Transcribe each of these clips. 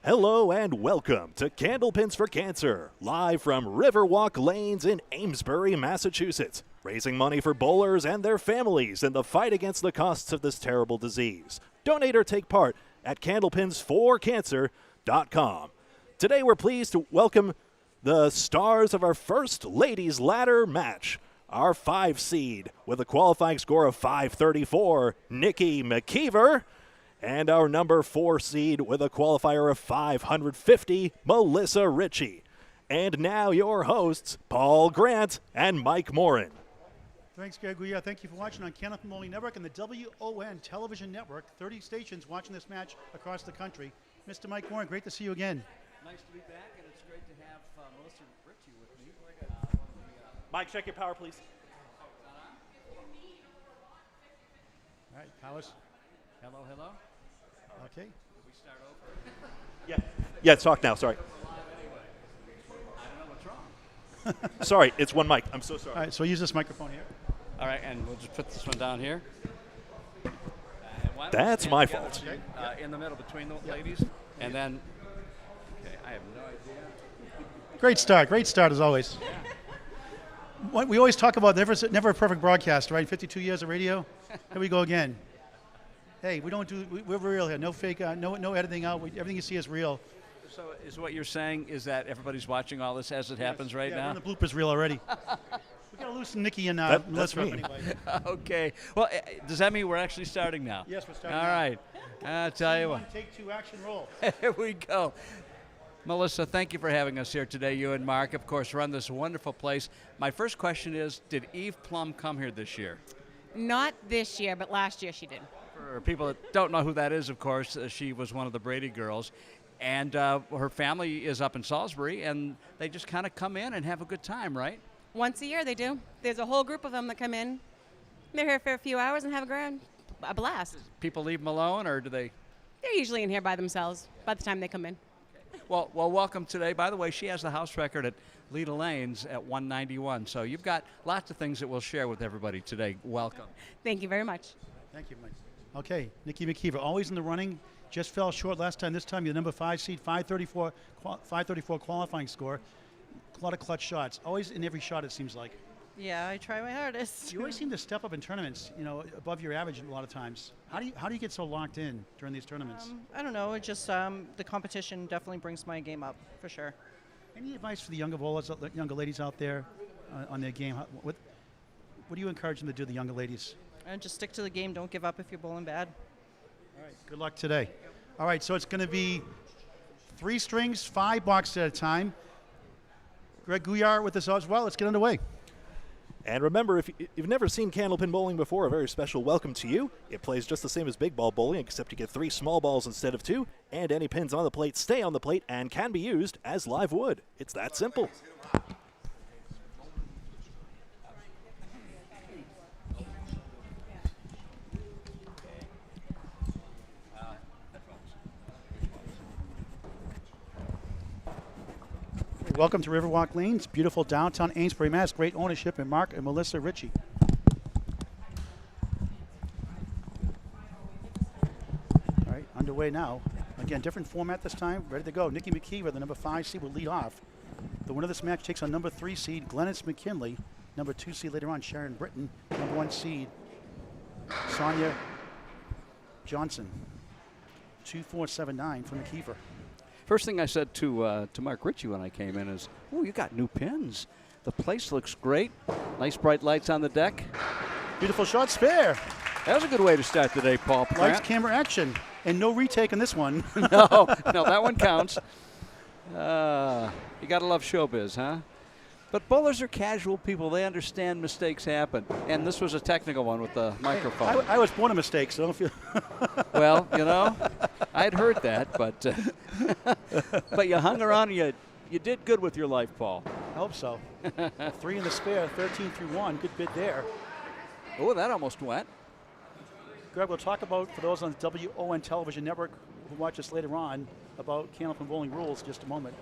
Hello and welcome to Candlepins for Cancer, live from Riverwalk Lanes in Amesbury, Massachusetts, raising money for bowlers and their families in the fight against the costs of this terrible disease. Donate or take part at candlepinsforcancer.com. Today we're pleased to welcome the stars of our first ladies ladder match. Our 5 seed with a qualifying score of 534, Nikki McKeever, and our number 4 seed with a qualifier of 550, Melissa Ricci. And now your hosts, Paul Grant and Mike Morin. Thanks, Gouillart. Thank you for watching on Candlepin Bowling Network and the WON Television Network. 30 stations watching this match across the country. Mr. Mike Morin, great to see you again. Nice to be back, and it's great to have Melissa Ricci with me. Mike, check your power, please. All right, powers. Hello, hello. Okay. We start over. Yeah, talk now, sorry. I don't know what's wrong. Sorry, it's one mic. I'm so sorry. All right, so use this microphone here. All right, and we'll just put this one down here. That's my fault. In the middle between the ladies, and then. Okay, I have no idea. Great start as always. What we always talk about, never a perfect broadcast, right? 52 years of radio. Here we go again. Hey, we're real here. No fake, no editing out. Everything you see is real. So is what you're saying is that everybody's watching all this as it happens right now? Yeah, the bloopers reel already. We got to loosen Nikki and that's Melissa up me. anyway. Okay. Well, does that mean we're actually starting now? Yes, we're starting All now. right. I'll tell you what. Take 2, action, roll. Here we go. Melissa, thank you for having us here today. You and Mark, of course, run this wonderful place. My first question is, did Eve Plum come here this year? Not this year, but last year she did. For people that don't know who that is, of course, she was one of the Brady girls. And her family is up in Salisbury, and they just kind of come in and have a good time, right? Once a year they do. There's a whole group of them that come in. They're here for a few hours and have a blast. People leave them alone, or do they? They're usually in here by themselves by the time they come in. Well, welcome today. By the way, she has the house record at Leda Lanes at 191. So you've got lots of things that we'll share with everybody today. Welcome. Thank you very much. Thank you, Mike. Okay, Nikki McKeever, always in the running. Just fell short last time. This time you're the number 5 seed, 534 qualifying score. A lot of clutch shots. Always in every shot, it seems like. Yeah, I try my hardest. You always seem to step up in tournaments, above your average a lot of times. How do you get so locked in during these tournaments? I don't know. It just the competition definitely brings my game up for sure. Any advice for the younger bowlers, younger ladies out there on their game? What do you encourage them to do, the younger ladies? And just stick to the game. Don't give up if you're bowling bad. All right, good luck today. All right, so it's going to be 3 strings, 5 boxes at a time. Greg Gouillart with us as well. Let's get underway. And remember, if you've never seen Candlepin Bowling before, a very special welcome to you. It plays just the same as big ball bowling, except you get 3 small balls instead of 2, and any pins on the plate stay on the plate and can be used as live wood. It's that simple. Welcome to Riverwalk Lanes, beautiful downtown Amesbury, Mass. Great ownership in Mark and Melissa Ricci. All right, underway now. Again, different format this time. Ready to go. Nikki McKeever, the number 5 seed, will lead off. The winner of this match takes on number 3 seed, Glennis McKinley. Number 2 seed later on, Sharon Britton. Number 1 seed, Sonia Johnson. 2479 for McKeever. First thing I said to Mark Ricci when I came in is, "Oh, you got new pins. The place looks great. Nice bright lights on the deck." Beautiful shot, spare. That was a good way to start the day, Paul. Lights, camera, action. And no retake on this one. no, that one counts. You got to love showbiz, huh? But bowlers are casual people. They understand mistakes happen. And this was a technical one with the microphone. I was born a mistake, so don't feel. Well, I'd heard that, but but you hung around and you did good with your life, Paul. I hope so. 3 in the spare, 13 through 1. Good bid there. Oh, that almost went. Greg, we'll talk about, for those on the WON Television Network who watch us later on, about Candlepin Bowling rules in just a moment.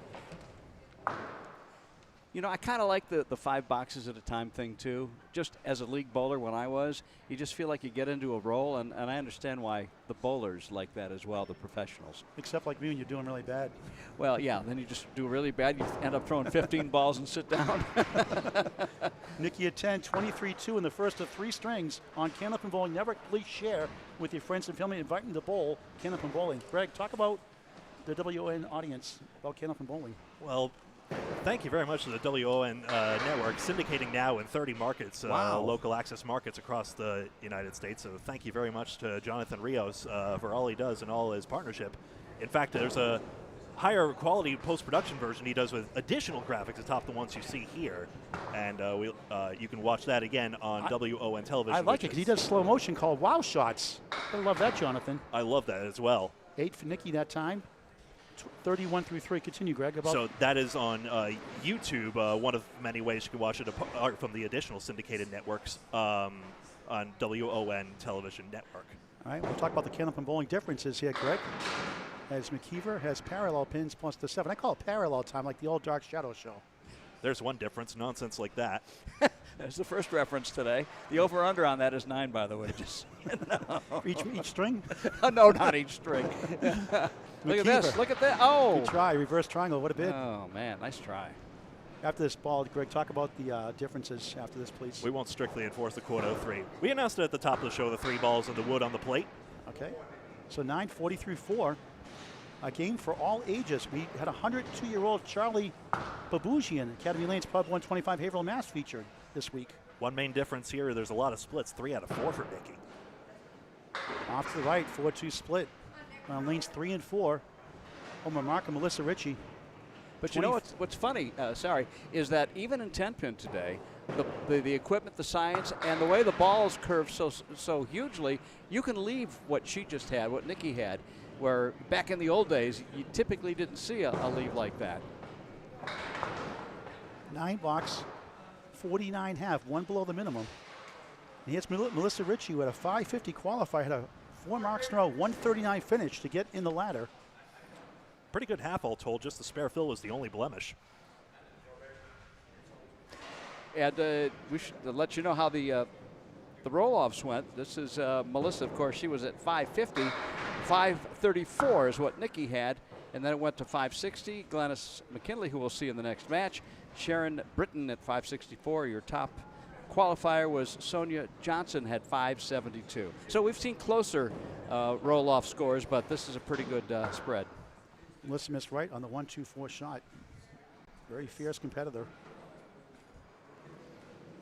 You know, I kind of like the 5 boxes at a time thing, too. Just as a league bowler when I was, you just feel like you get into a role, and I understand why the bowlers like that as well, the professionals. Except like me when you're doing really bad. Well, yeah, then you just do really bad. You end up throwing 15 balls and sit down. Nikki at 10, 23-2 in the first of 3 strings on Candlepin Bowling Network. Please share with your friends and family, inviting them to bowl Candlepin Bowling. Greg, talk about the WON audience about Candlepin Bowling. Well, thank you very much to the WON network, syndicating now in 30 markets, local access markets across the United States. So thank you very much to Jonathan Rios for all he does and all his partnership. In fact, there's a higher quality post-production version he does with additional graphics atop the ones you see here. And you can watch that again on WON television. I like it because he does slow motion called Wow Shots. I love that, Jonathan. I love that as well. 8 for Nikki that time. 31 through 3. Continue, Greg. So that is on YouTube, one of many ways you can watch it apart from the additional syndicated networks on WON Television Network. All right, we'll talk about the Candlepin Bowling differences here, Greg. As McKeever has parallel pins plus the 7. I call it parallel time like the old Dark Shadow show. There's one difference, nonsense like that. There's the first reference today. The over-under on that is 9, by the way. Just each string? Oh, no, not each string. Look at this. Look at that. Oh. Good try. Reverse triangle. What a bid. Oh, man. Nice try. After this ball, Greg, talk about the differences after this, please. We won't strictly enforce the quote 03. We announced it at the top of the show, the 3 balls and the wood on the plate. Okay. So 9:40 through 4. A game for all ages. We had a 102-year-old Charlie Baboujian, Academy Lanes Pub 125 Haverhill, Mass. featured this week. One main difference here, there's a lot of splits, 3 out of 4 for Nikki. Off to the right, 4-2 split. On lanes 3 and 4, Homer Mark and Melissa Ricci. But you know what's funny, is that even in 10-pin today, the equipment, the science, and the way the balls curve so hugely, you can leave what she just had, what Nikki had, where back in the old days, you typically didn't see a leave like that. 9 box, 49.5, one below the minimum. And here's Melissa Ricci, who had a 550 qualifier, had a 4 marks in a row, 139 finish to get in the ladder. Pretty good half all told, just the spare fill was the only blemish. And we should let you know how the roll-offs went. This is Melissa, of course, she was at 550. 534 is what Nikki had, and then it went to 560. Glennis McKinley, who we'll see in the next match. Sharon Britton at 564. Your top qualifier was Sonia Johnson, had 572. So we've seen closer roll-off scores, but this is a pretty good spread. Melissa missed right on the 1-2-4 shot. Very fierce competitor.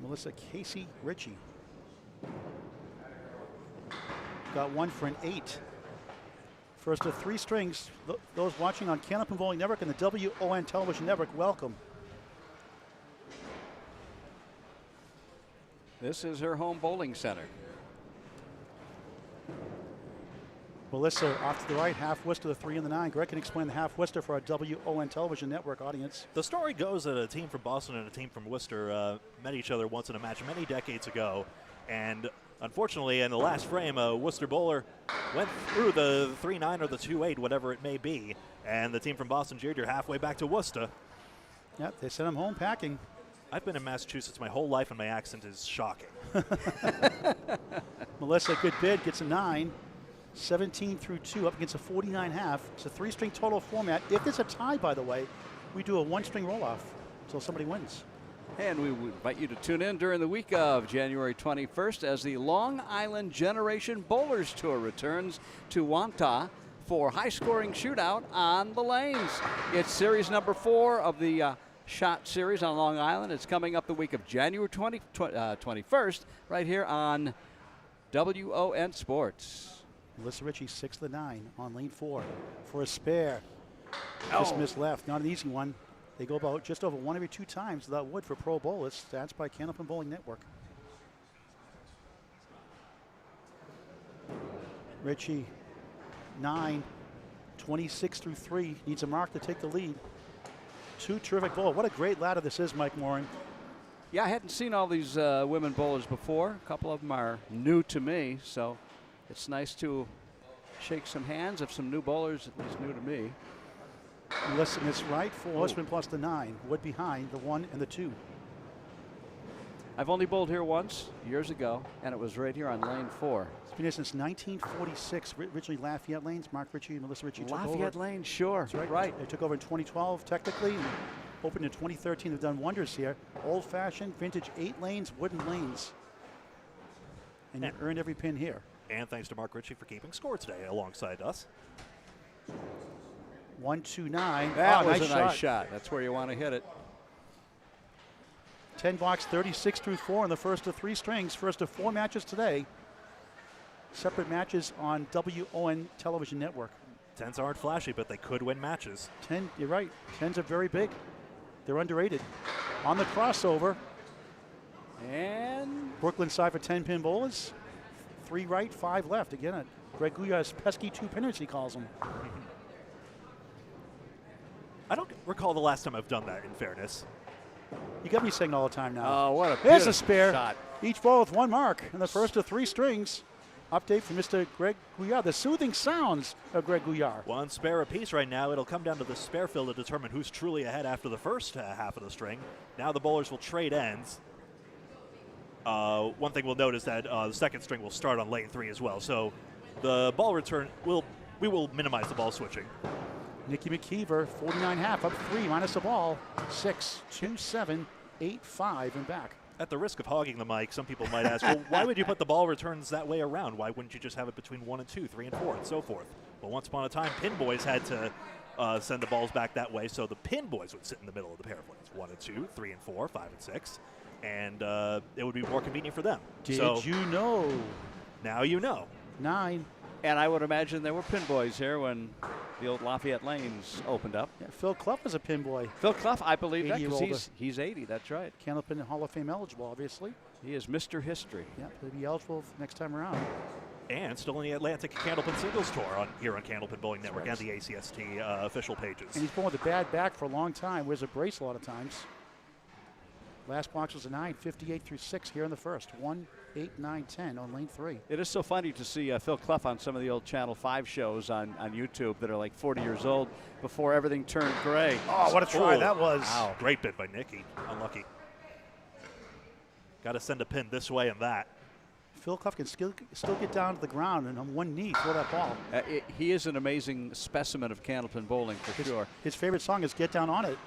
Melissa Casey Ricci got 1 for an 8. First of 3 strings. Those watching on Candlepin Bowling Network and the WON Television Network, welcome. This is her home bowling center. Melissa off to the right, half Worcester, the 3 and the 9. Greg can explain the half Worcester for our WON Television Network audience. The story goes that a team from Boston and a team from Worcester met each other once in a match many decades ago, and unfortunately, in the last frame, a Worcester bowler went through the 3-9 or the 2-8, whatever it may be, and the team from Boston jeered, "You're halfway back to Worcester." Yep, they sent him home packing. I've been in Massachusetts my whole life, and my accent is shocking. Melissa, good bid, gets a 9. 17 through 2 up against a 49.5. It's a 3-string total format. If there's a tie, by the way, we do a 1-string roll-off until somebody wins. And we would invite you to tune in during the week of January 21st as the Long Island Generation Bowlers Tour returns to Wantagh for high-scoring shootout on the lanes. It's series number 4 of the shot series on Long Island. It's coming up the week of January 21st right here on WON Sports. Melissa Ricci, 6 of the 9 on lane 4 for a spare. Just missed left. Not an easy one. They go about just over 1 every 2 times without wood for pro bowlers. Stats by Candlepin Bowling Network. Ricci, 9, 26 through 3. Needs a mark to take the lead. 2 terrific bowlers. What a great ladder this is, Mike Morin. Yeah, I hadn't seen all these women bowlers before. A couple of them are new to me, so it's nice to shake some hands of some new bowlers, at least new to me. Melissa missed right. Full horseman plus the 9. Wood behind the 1 and the 2. I've only bowled here once, years ago, and it was right here on lane 4. It's been here since 1946. Originally Lafayette Lanes. Mark Ricci and Melissa Ricci took over. Lafayette Lane, sure. That's right. They took over in 2012 technically. And opened in 2013. They've done wonders here. Old-fashioned, vintage 8 lanes, wooden lanes. And you earned every pin here. And thanks to Mark Ricci for keeping score today alongside us. 129. That was nice a nice shot. That's where you want to hit it. 10 box 36 through 4 in the first of 3 strings. First of 4 matches today. Separate matches on WON television network. 10s aren't flashy, but they could win matches. 10, you're right. 10s are very big. They're underrated. On the crossover. And Brooklyn side for 10 pin bowlers. 3 right, 5 left. Again, Greg Gouillart's pesky 2-pinners, he calls them. I don't recall the last time I've done that, in fairness. You got me saying all the time now. oh, what a There's beautiful a spare. shot. Each ball with 1 mark in the first of 3 strings. Update from Mr. Greg Gouillart. The soothing sounds of Greg Gouillart. 1 spare apiece right now. It'll come down to the spare fill to determine who's truly ahead after the first half of the string. Now the bowlers will trade ends. One thing we'll note is that the second string will start on lane 3 as well. So the ball return we will minimize the ball switching. Nikki McKeever, 49.5, up 3 minus the ball. 6, 2, 7, 8, 5, and back. At the risk of hogging the mic, some people might ask, well, why would you put the ball returns that way around? Why wouldn't you just have it between 1 and 2, 3 and 4, and so forth? Well, once upon a time, pin boys had to send the balls back that way, so the pin boys would sit in the middle of the pair of lanes. 1 and 2, 3 and 4, 5 and 6, and it would be more convenient for them. Did you know? Now you know. 9. And I would imagine there were pin boys here when the old Lafayette Lanes opened up. Yeah, Phil Clough is a pin boy. Phil Clough, I believe that, 80 because he's 80, that's right. Candlepin Hall of Fame eligible, obviously. He is Mr. History. Yeah, he'll be eligible next time around. And still in the Atlantic Candlepin Singles Tour here on Candlepin Bowling Network and the ACST official pages. And he's been with a bad back for a long time. Wears a brace a lot of times. Last box was a 9, 58 through 6 here in the first. 1, 8, 9, 10 on lane 3. It is so funny to see Phil Clough on some of the old Channel 5 shows on YouTube that are like 40 years old before everything turned gray. Oh, what a try that was. Wow, great bit by Nikki. Unlucky. Got to send a pin this way and that. Phil Clough can still get down to the ground and on one knee throw that ball. He is an amazing specimen of Candlepin bowling for sure. His favorite song is Get Down On It.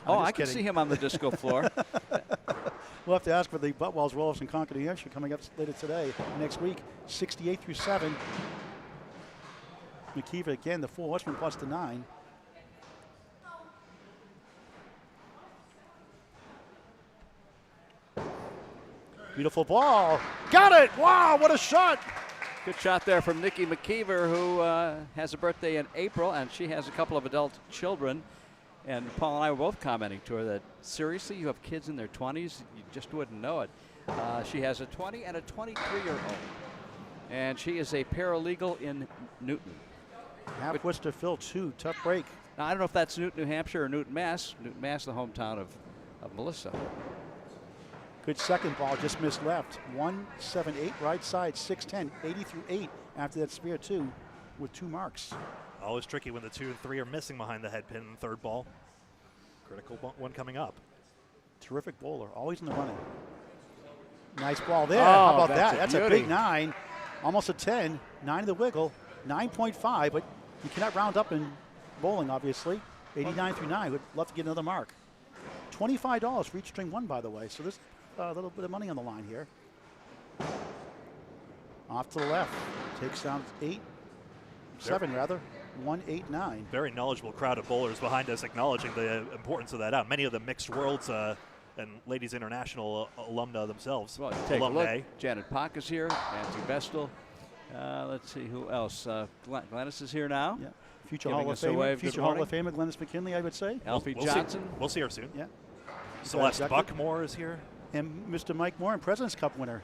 Oh, I can see him on the disco floor. We'll have to ask for the Buttwells Roll-Ups in Concord, New Hampshire coming up later today. Next week, 68 through 7. McKeever again, the 4 horseman plus the 9. Beautiful ball. Got it! Wow, what a shot! Good shot there from Nikki McKeever, who has a birthday in April, and she has a couple of adult children. And Paul and I were both commenting to her that, seriously, you have kids in their 20s? You just wouldn't know it. She has a 20 and a 23-year-old. And she is a paralegal in Newton. Half Worcester Phil 2, tough break. Now, I don't know if that's Newton, New Hampshire or Newton, Mass. Newton, Mass, the hometown of Melissa. Good second ball, just missed left. 1, 7, 8, right side, 6, 10, 80 through 8 after that spear 2 with 2 marks. Always tricky when the 2 and 3 are missing behind the head pin in the third ball. Critical one coming up. Terrific bowler, always in the running. Nice ball there. Oh, how about that's that? a That's a beauty. big 9. Almost a 10. 9 to the wiggle. 9.5, but you cannot round up in bowling, obviously. 89 through 9. Would love to get another mark. $25 for each string 1, by the way. So there's a little bit of money on the line here. Off to the left. Takes down 8, 7 rather. 1, 8, 9. Very knowledgeable crowd of bowlers behind us acknowledging the importance of that out. Many of them mixed worlds and Ladies International alumna themselves. Well, take alumni. a look. Janet Pock is here. Nancy Vestal. Let's see who else. Glennis is here now. Yeah. Future Giving Hall of us a wave. Famer. Good Future Hall morning. of Famer Glennis McKinley, I would say. Alfie We'll Johnson. We'll see her soon. Yeah. Celeste Exactly. Buckmore is here. And Mr. Mike Morin, President's Cup winner.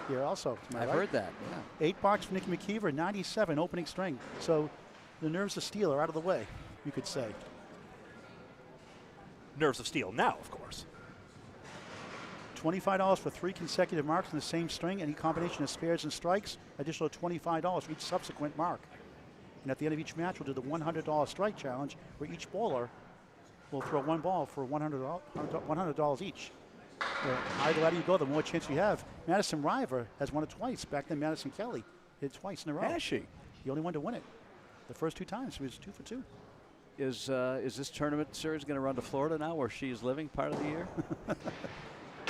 Here also. Am I I've right? heard that. Yeah. 8 box for Nikki McKeever, 97 opening string. So the nerves of steel are out of the way, you could say. Nerves of Steel now, of course. $25 for 3 consecutive marks in the same string. Any combination of spares and strikes, additional $25 for each subsequent mark. And at the end of each match, we'll do the $100 strike challenge, where each bowler will throw one ball for $100 each. The higher the ladder you go, the more chance you have. Madison River has won it twice. Back then, Madison Kelly hit twice in a row. Has she? The only one to win it. The first 2 times, she was 2 for 2. Is this tournament series going to run to Florida now, where she is living part of the year?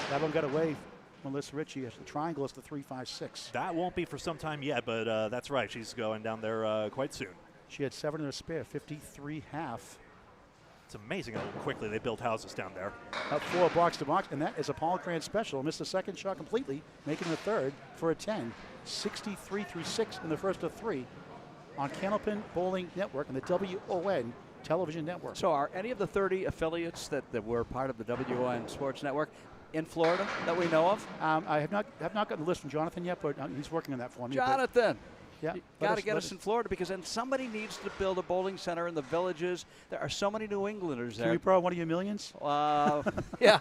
That one got away. Melissa Ricci, the triangle is the 3-5-6. That won't be for some time yet, but that's right. She's going down there quite soon. She had 7 in her spare, 53 half. It's amazing how quickly they build houses down there. Up 4 box to box, and that is a Paul Grant special. Missed the second shot completely, making the third for a 10. 63 through 6 in the first of 3 on Candlepin Bowling Network and the WON Television Network. So are any of the 30 affiliates that were part of the WON Sports Network in Florida that we know of? I have not gotten the list from Jonathan yet, but he's working on that for me. Jonathan, yeah, got to get us in Florida, because then somebody needs to build a bowling center in the villages. There are so many New Englanders Can there. we borrow one of your millions? Yeah.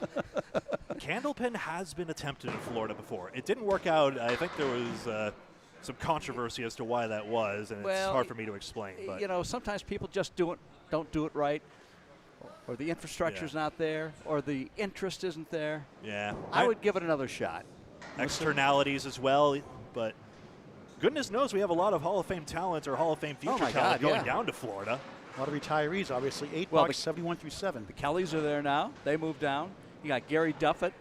Candlepin has been attempted in Florida before. It didn't work out. I think there was some controversy as to why that was, and it's hard for me to explain. But You know, sometimes people just don't do it right, or the infrastructure's not there, or the interest isn't there. yeah, I would give it another shot. externalities as well, but goodness knows we have a lot of Hall of Fame talent or Hall of Fame future my talent God, going yeah. down to Florida. A lot of retirees, obviously. 8 Well, box, 71 through 7. The Kellys are there now. They moved down. You got Gary Duffett,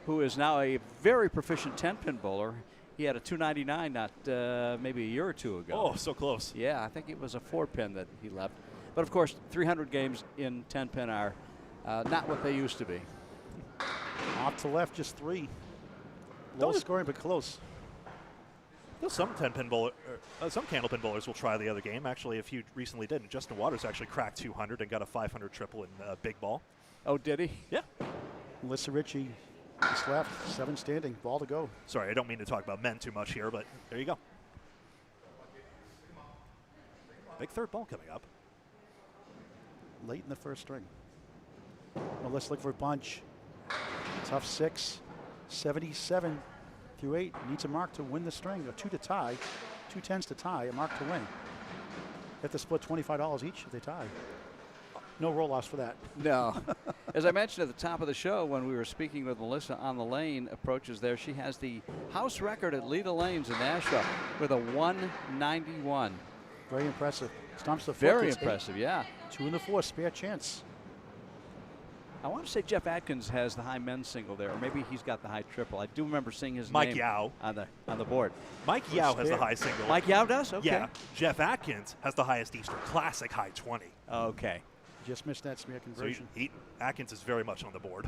who is now a very proficient 10-pin bowler. He had a 299 not maybe a year or 2 ago. Oh, so close. Yeah, I think it was a 4-pin that he left. But, of course, 300 games in 10-pin are not what they used to be. Off to left, just 3. Low scoring, but close. Though some 10-pin bowler, some Candlepin bowlers will try the other game. Actually, a few recently did. Justin Waters actually cracked 200 and got a 500 triple in big ball. Oh, did he? Yeah. Melissa Ricci just left, 7 standing, ball to go. Sorry, I don't mean to talk about men too much here, but there you go. Big third ball coming up. Late in the first string. Melissa looking for a bunch. Tough 6, 77 through 8. Needs a mark to win the string, or 2 to tie. 2 10s to tie, a mark to win. They have to split $25 each if they tie. No roll-offs for that. No. As I mentioned at the top of the show when we were speaking with Melissa on the lane approaches there, she has the house record at Leda Lanes in Nashua with a 191. Very impressive. Stomps the foot. Very gets 8. impressive, yeah. 2 in the 4, spare chance. I want to say Jeff Atkins has the high men's single there, or maybe he's got the high triple. I do remember seeing his Mike name Yao. on the board. Mike Yao has the high single. Mike Yao does? Okay. Yeah. Jeff Atkins has the highest Eastern Classic high 20. Okay. Just missed that spare So conversion. Atkins is very much on the board.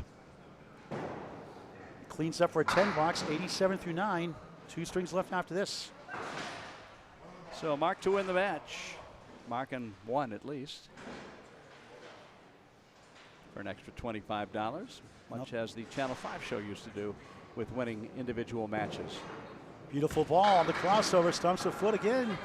Cleans up for a 10 box, 87 through 9. 2 strings left after this. So Mark to win the match. Mark and 1 at least. For an extra $25, much as the Channel 5 show used to do with winning individual matches. Beautiful ball on the crossover, stumps the foot again.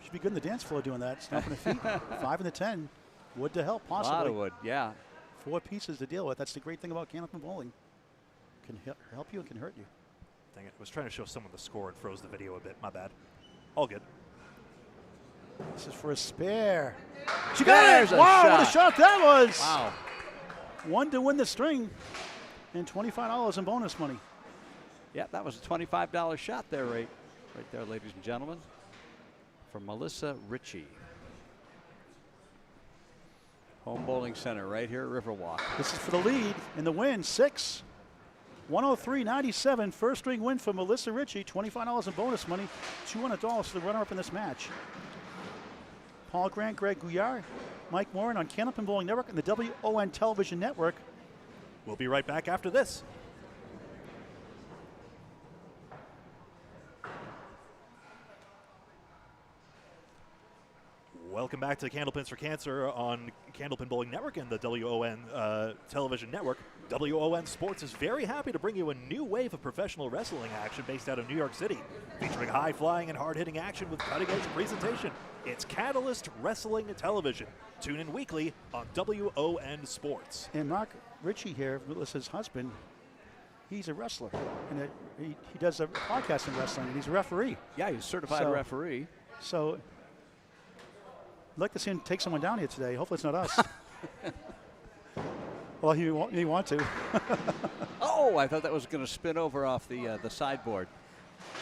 Should be good in the dance floor doing that, stumping the feet. 5 and the 10. Wood to help, possibly. A lot of wood, yeah. 4 pieces to deal with. That's the great thing about Candlepin bowling. Can help you and can hurt you. Dang it. I was trying to show someone the score and froze the video a bit. My bad. All good. This is for a spare. She got it! Wow, what a shot that was! Wow. 1 to win the string and $25 in bonus money. Yeah, that was a $25 shot there, right there, ladies and gentlemen, from Melissa Ricci. Home Bowling Center right here at Riverwalk. This is for the lead and the win, 6. 103.97, first string win for Melissa Ricci, $25 in bonus money, $200 for the runner-up in this match. Paul Grant, Greg Gouillart, Mike Morin on Candlepin Bowling Network and the WON Television Network. We'll be right back after this. Welcome back to Candlepins for Cancer on Candlepin Bowling Network and the WON Television Network. WON Sports is very happy to bring you a new wave of professional wrestling action based out of New York City, featuring high-flying and hard-hitting action with cutting-edge presentation. It's Catalyst Wrestling Television. Tune in weekly on WON Sports. And Mark Ricci here, Melissa's husband, he's a wrestler. And he does a podcast in wrestling, and he's a referee. Yeah, he's a certified referee. So I'd like to see him take someone down here today. Hopefully it's not us. Well, he want to. Oh, I thought that was going to spin over off the sideboard.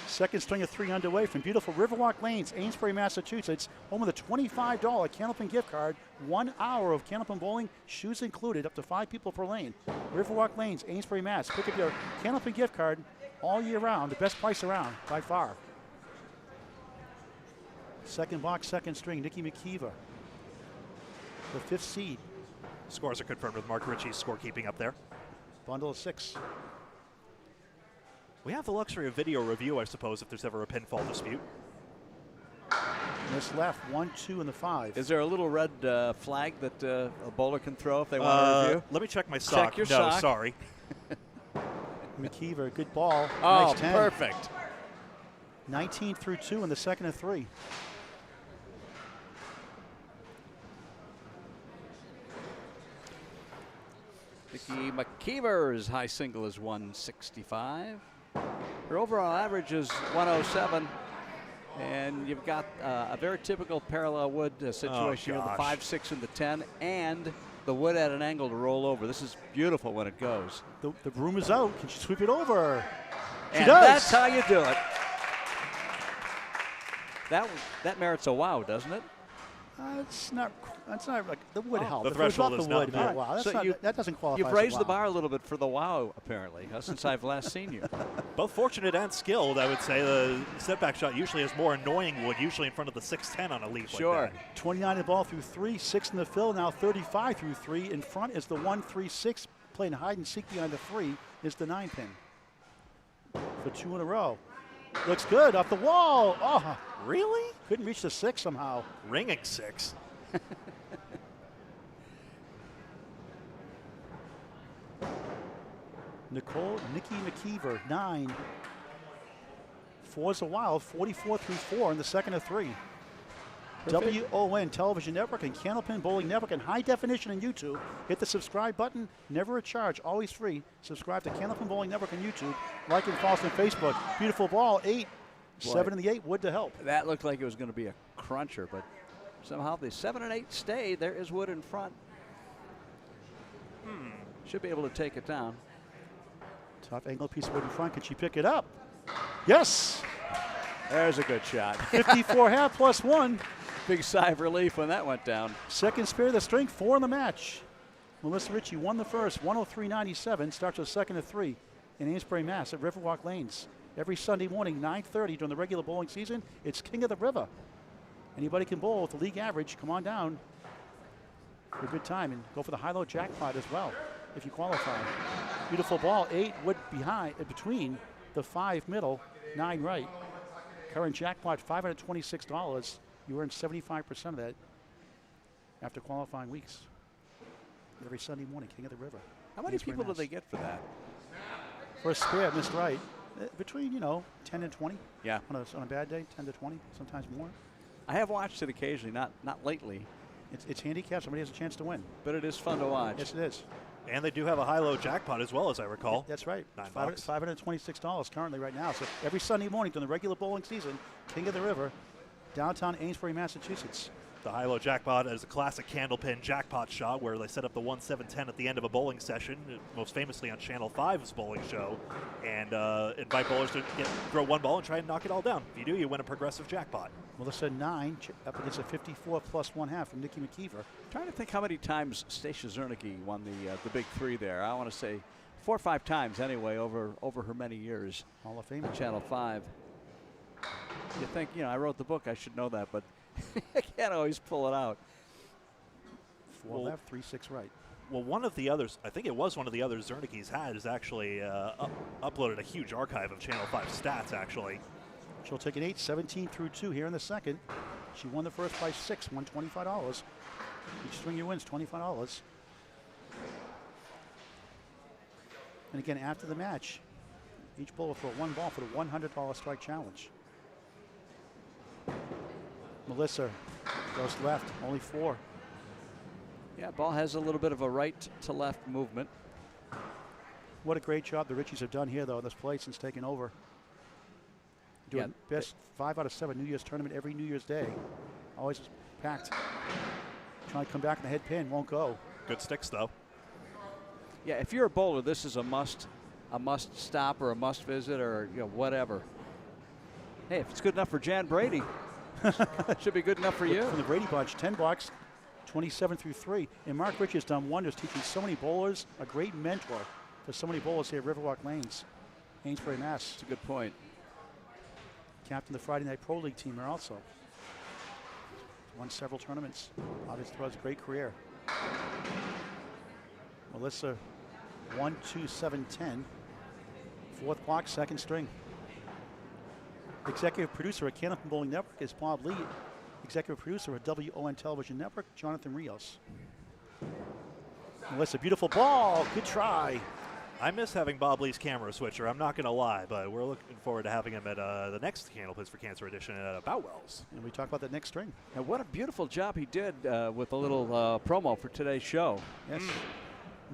Second string of 3 underway from beautiful Riverwalk Lanes, Amesbury, Massachusetts. Home of the $25 Candlepin gift card. 1 hour of Candlepin bowling, shoes included, up to 5 people per lane. Riverwalk Lanes, Amesbury, Mass. Pick up your Candlepin gift card all year round. The best price around, by far. Second box, second string, Nikki McKeever. The 5th seed. Scores are confirmed with Mark Ricci's scorekeeping up there. Bundle of 6. We have the luxury of video review, I suppose, if there's ever a pinfall dispute. Miss left, 1, 2, and the 5. Is there a little red flag that a bowler can throw if they want to review? Let me check my sock. Check your no, sock. sorry. McKeever, good ball. Oh, nice 10. perfect. 19 through 2 in the second of 3. Nikki McKeever's high single is 165. Her overall average is 107. And you've got a very typical parallel wood situation here, the 5, 6, and the 10, and the wood at an angle to roll over. This is beautiful when it goes. The broom is out. Can she sweep it over? She And does. that's how you do it. That merits a wow, doesn't it? It's not. That's not like the wood help. the If it was threshold off is the not wood, there. wow, that's So not, that doesn't qualify. You've as a raised the wow. bar a little bit for the wow, apparently, since I've last seen you. Both fortunate and skilled, I would say. The step-back shot usually has more annoying wood, usually in front of the 6-10 on a lead Sure. like that. 29 in the ball through 3, 6 in the fill. Now 35 through 3. In front is the 1, 3, 6. Playing hide and seek behind the 3 is the 9 pin. For 2 in a row. Looks good off the wall. Oh, Really? couldn't reach the 6 somehow. Ringing 6. Nikki McKeever, 9. 4's a wild, 44 through 4 in the second of 3. WON Television Network and Candlepin Bowling Network in high definition on YouTube. Hit the subscribe button, never a charge, always free. Subscribe to Candlepin Bowling Network on YouTube. Like and follow us on Facebook. Beautiful ball, 8. 7 in the 8, wood to help. That looked like it was going to be a cruncher, but somehow the 7 and 8 stay. There is wood in front. Should be able to take it down. Tough angle piece of wood in front. Can she pick it up? Yes! There's a good shot. 54 half plus 1. Big sigh of relief when that went down. Second spare of the string, 4 in the match. Melissa Ricci won the first, 103.97. Starts with second of 3 in Amesbury, Mass. at Riverwalk Lanes. Every Sunday morning, 9:30 during the regular bowling season. It's King of the River. Anybody can bowl with the league average. Come on down for a good time and go for the high-low jackpot as well if you qualify. Beautiful ball, 8 wood behind, between the 5 middle, 9 right. Current jackpot, $526. You earn 75% of that after qualifying weeks. Every Sunday morning, King of the River. How many Amesbury, people do Mass. they get for that? First spare, missed right. Between, 10 and 20. Yeah. On a bad day, 10 to 20, sometimes more. I have watched it occasionally, not lately, It's handicapped. Somebody has a chance to win. but it is fun to watch. Yes, it is. And they do have a high-low jackpot as well, as I recall. That's right. $9. $526 currently right now. So every Sunday morning during the regular bowling season, King of the River, downtown Amesbury, Massachusetts. The high-low jackpot is a classic candlepin jackpot shot where they set up the 1-7-10 at the end of a bowling session, most famously on Channel 5's bowling show, and invite bowlers to throw one ball and try and knock it all down. If you do, you win a progressive jackpot. Melissa 9 up against a 54 plus 1 half from Nikki McKeever. Trying to think how many times Stacia Zernicke won the big 3 there. I want to say 4 or 5 times anyway over her many years Hall of Fame. on Channel 5. You think, I wrote the book, I should know that, but I can't always pull it out. 4 left, 3, 6 right. Well, one of the others, I think it was one of the others Zernicke's had, is actually uploaded a huge archive of Channel 5 stats, actually. She'll take an 8, 17 through 2 here in the second. She won the first by 6, won $25. Each string you wins $25. And again, after the match, each bowler throw 1 ball for the $100 strike challenge. Melissa goes left, only 4. Yeah, ball has a little bit of a right to left movement. What a great job the Ricci's have done here, though, in this play since taking over. Doing Yeah, best 5 out of 7 New Year's tournament every New Year's Day. Always packed. Trying to come back in the head pin, won't go. Good sticks, though. Yeah, if you're a bowler, this is a must stop or a must visit or whatever. Hey, if it's good enough for Jan Brady, it should be good enough for you. From the Brady bunch, 10 blocks, 27 through 3. And Mark Ricci has done wonders teaching so many bowlers, a great mentor for so many bowlers here at Riverwalk Lanes, Amesbury, Mass. That's a good point. Captain the Friday Night Pro League team here also. Won several tournaments. Obviously, throughout his great career. Melissa, 1, 2, 7, 10. Fourth block, second string. Executive producer at Candlepin Bowling Network is Bob Lee. Executive producer at WON Television Network, Jonathan Rios. Melissa, beautiful ball. Good try. I miss having Bob Lee's camera switcher, I'm not going to lie, but we're looking forward to having him at the next Candlepins for Cancer edition at Boutwells. And we talk about that next string. And what a beautiful job he did with a little promo for today's show. Yes.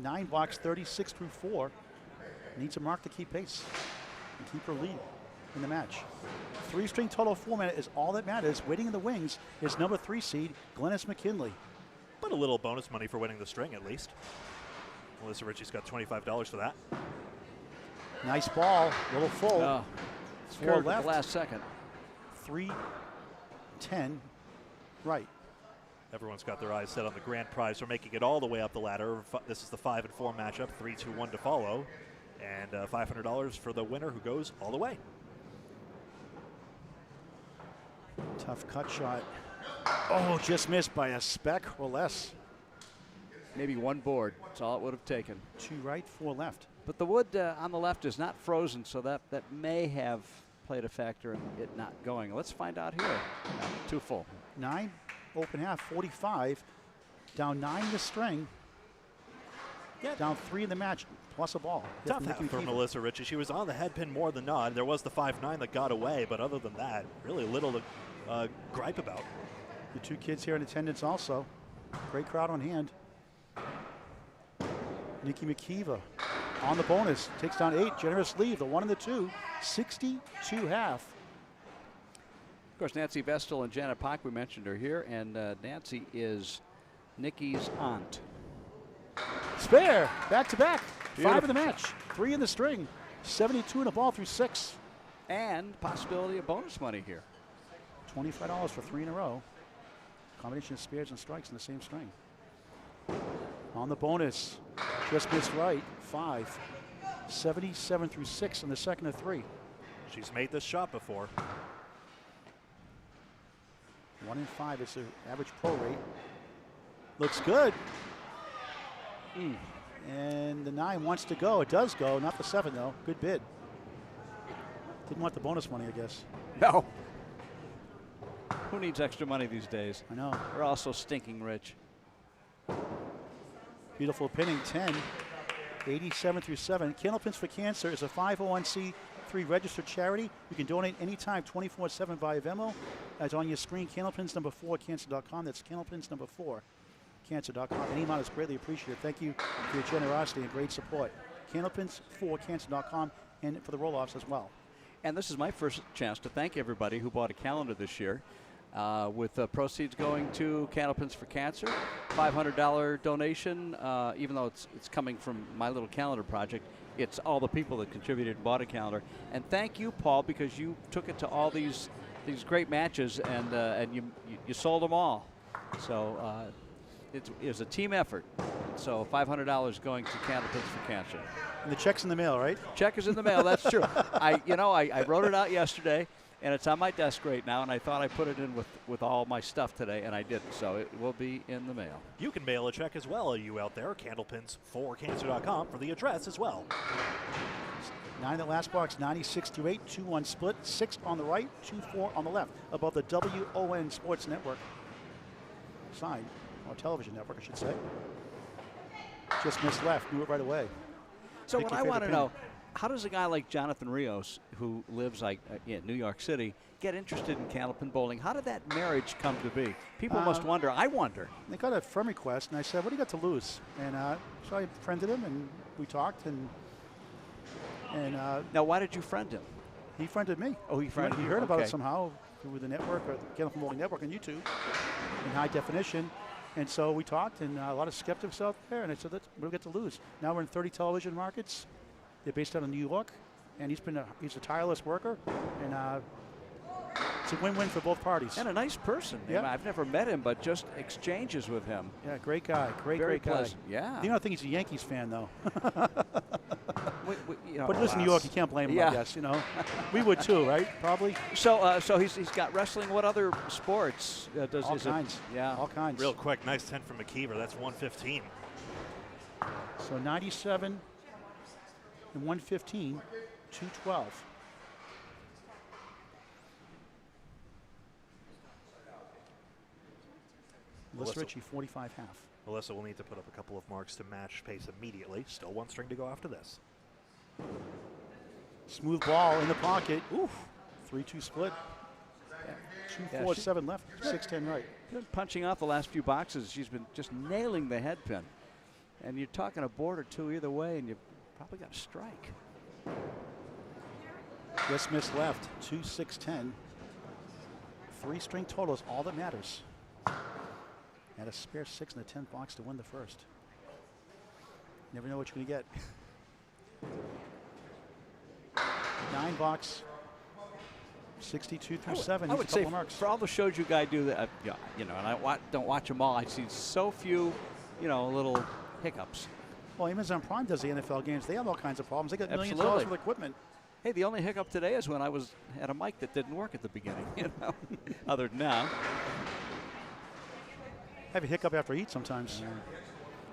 9 blocks, 36 through 4. Needs a mark to keep pace and keep her lead in the match. 3-string total format is all that matters. Waiting in the wings is number 3 seed, Glennis McKinley. But a little bonus money for winning the string, at least. Melissa Ritchie's got $25 for that. Nice ball, little full. Oh, 4 curved at left. the last second. 3, 10, right. Everyone's got their eyes set on the grand prize for making it all the way up the ladder. This is the 5 and 4 matchup, 3, 2, 1 to follow. And $500 for the winner who goes all the way. Tough cut shot. Oh, just missed by a speck or less. Maybe one board. That's all it would have taken. 2 right, 4 left. But the wood on the left is not frozen, so that may have played a factor in it not going. Let's find out here. No, too full. 9, open half, 45. Down 9 the string. Yeah. Down 3 in the match, plus a ball. Tough Nikki half for McKeever. Melissa Ritchie. She was on the head pin more than not. There was the 5-9 that got away, but other than that, really little to gripe about. The 2 kids here in attendance also. Great crowd on hand. Nikki McKeever on the bonus. Takes down 8. Generous lead. The 1 and the 2. 62 half. Of course, Nancy Vestal and Janet Pock, we mentioned her here, and Nancy is Nikki's aunt. Spare. Back to back. 5 in Beautiful. the match. 3 in the string. 72 in the ball through 6. And possibility of bonus money here. $25 for 3 in a row. Combination of spares and strikes in the same string. On the bonus, just missed right, 5. 77 through 6 in the second of 3. She's made this shot before. 1 in 5 is the average pro rate. Looks good. And the 9 wants to go. It does go, not the 7 though. Good bid. Didn't want the bonus money, I guess. No. Who needs extra money these days? I know. We're all so stinking rich. Beautiful pinning, 10. 87 through 7. Candlepins for Cancer is a 501c3 registered charity. You can donate anytime, 24/7 via Venmo. As on your screen, Candlepins number 4 cancer.com. That's Candlepins number 4 cancer.com. Any amount is greatly appreciated. Thank you for your generosity and great support. Candlepins 4 cancer.com and for the roll-offs as well. And this is my first chance to thank everybody who bought a calendar this year. With proceeds going to Candlepins for Cancer, $500 donation. Even though it's coming from my little calendar project, it's all the people that contributed and bought a calendar. And thank you, Paul, because you took it to all these great matches and you sold them all. So it was a team effort. So $500 going to Candlepins for Cancer. And the check's in the mail, right? Check is in the mail. That's true. I wrote it out yesterday. And it's on my desk right now, and I thought I put it in with all my stuff today, and I didn't, so it will be in the mail. You can mail a check as well, you out there, candlepins4cancer.com for the address as well. 9 in the last box, 96 through 8, 2-1 split, 6 on the right, 2-4 on the left, above the WON Sports Network sign, or television network, I should say. Just missed left, knew it right away. So Pick what your I favorite want to pin. know, how does a guy like Jonathan Rios, who lives in New York City, get interested in Candlepin bowling? How did that marriage come to be? People must wonder. I wonder. They got a friend request, and I said, what do you got to lose? And so I friended him, and we talked, and Now, why did you friend him? he friended me. Oh, he friended He you, heard about it okay. somehow. through the network, or the Candlepin Bowling Network on YouTube in high definition. And so we talked, and a lot of skeptics out there, and I said, we'll get to lose. Now we're in 30 television markets. They're based out of New York, and he's a tireless worker, and it's a win-win for both parties. And a nice person. Yeah. I've never met him, but just exchanges with him. Yeah, great guy. Very Great guy. pleasant. Yeah. The only thing, he's a Yankees fan, though. You know, But listen, New York, you can't blame him, Yeah. I guess, you know. We would too, right? Probably. So he's got wrestling. What other sports does All is it- kinds. Yeah. All kinds. Real quick, nice 10 from McKeever. That's 115. So 97 and 115, 212. Melissa Ricci, 45 half. Melissa will need to put up a couple of marks to match pace immediately. Still one string to go after this. Smooth ball in the pocket. Oof. 3-2 split. Yeah, 2-4-7 left. 6-10 right. She's been punching off the last few boxes. She's been just nailing the head pin. And you're talking a board or two either way, and you probably got a strike. Just missed left. 2-6-10. 3-string total is all that matters. And a spare 6 in the 10th box to win the first. Never know what you're going to get. 9 box. 62 through 7. I He's would a say couple marks. for all the shows you guys do, that yeah, you know, and I don't watch them all. I see so few, you know, little hiccups. Well, Amazon Prime does the NFL games. They have all kinds of problems. They got millions of Absolutely. dollars worth of equipment. Hey, the only hiccup today is when I was at a mic that didn't work at the beginning. You know, other than that. I have a hiccup after I eat sometimes.